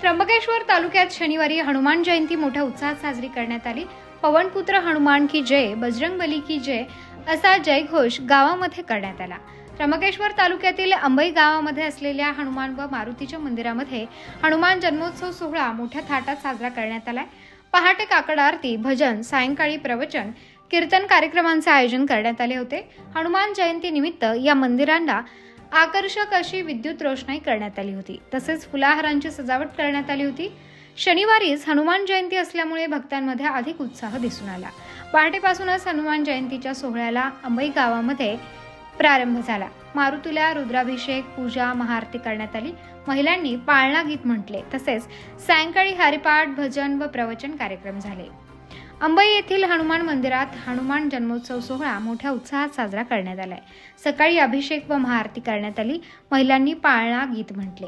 त्र्यंबकेश्वर तालुक्यात शनिवारी हनुमान जयंती मोठ्या उत्साहात साजरी करण्यात आली। पवनपुत्र हनुमान की जय, बजरंगबली की जय असा जयघोष गावामध्ये करण्यात आला। त्र्यंबकेश्वर तालुक्यातील अंबई गावामध्ये असलेल्या हनुमान व मारुतीच्या मंदिरामध्ये हनुमान जन्मोत्सव सोहळा मोठ्या थाटात साजरा करण्यात आला। पहाटे काकड आरती, भजन, सायंकाळी प्रवचन, कीर्तन कार्यक्रमांचे आयोजन करण्यात आले होते। हनुमान जयंती निमित्त या मंदिरांना आकर्षक अशी विद्युत रोषणाई करण्यात आली होती। तसेच फुलाहारांची सजावट करण्यात आली होती। शनिवारीच हनुमान जयंती असल्यामुळे भक्तांमध्ये अधिक उत्साह दिसून आला। पहाटेपासूनच हनुमान जयंतीच्या सोहळ्याला अंबई गावामध्ये प्रारंभ झाला। मारुतीला रुद्राभिषेक, पूजा, महाआरती करण्यात आली। महिलांनी पाळणा गीत म्हटले। तसेच सायंकाळी हरिपाठ, भजन व प्रवचन कार्यक्रम झाले। अंबई येथील हनुमान मंदिरात हनुमान जन्मोत्सव सोहळा मोठ्या उत्साहात साजरा करण्यात आलाय। सकाळी अभिषेक व महाआरती करण्यात आली। महिलांनी पाळणा गीत म्हटले।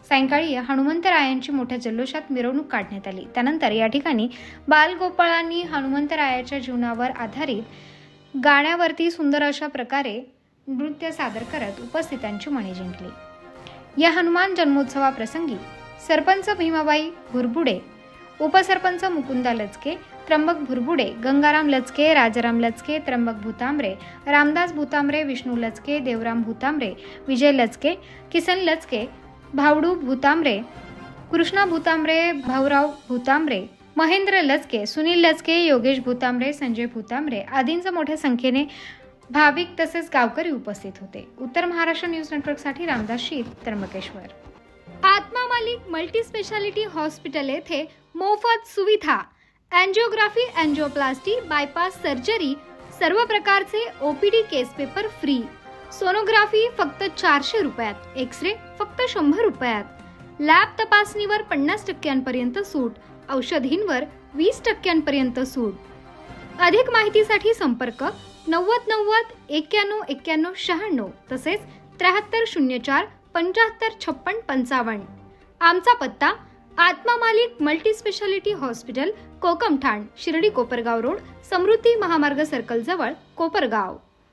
सायंकाळी हनुमंतरायांची मोठ्या जल्लोषात मिरवणूक काढण्यात आली। त्यानंतर या ठिकाणी बालगोपाळांनी हनुमंतरायाच्या जीवनावर आधारित गाण्यावरती सुंदर अशा प्रकारे नृत्य सादर करत उपस्थितांची मने जिंकली। या हनुमान जन्मोत्सवाप्रसंगी सरपंच भीमाबाई भुरबुडे, उपसरपंच मुकुंदा लचके, त्र्यंबक भुरबुडे, गंगाराम लचके, राजाराम लचके, त्र्यंबक भूतांबरे, रामदास भूतांबरे, विष्णू लचके, देवराम भूतांबरे, विजय लचके, किसन लचके, भावडू भूतांबरे, कृष्णा भूतांबरे, भाऊराव भूतांबरे, महेंद्र लचके, सुनील लचके, योगेश भूतांबरे, संजय भूतांबरे आदींचा मोठ्या संख्येने भाविक तसेच गावकरी उपस्थित होते। उत्तर महाराष्ट्र न्यूज नेटवर्कसाठी रामदास शीत, त्र्यंबकेश्वर। आत्मा मालिक मल्टी स्पेशालिटी हॉस्पिटल येथे मोफत सुविधा, एंजियोग्राफी, एंजियोप्लास्टी, बायपास सर्जरी, सर्व प्रकारचे ओपीडी केस पेपर फ्री, सोनोग्राफी फक्त 400 रुपयात, एक्सरे फक्त 100 रुपयात, लॅब तपासणीवर 50% सूट, औषधींवर 20% सूट। अधिक माहितीसाठी संपर्क 90 90 91 91 96 तसेच 7304 75 56 55। आमचा पत्ता Atma Malik multi speciality hospital, Kokamthan, Shirdi Kopargaon road, Samruddhi Mahamarg circle जवळ, कोपरगाव।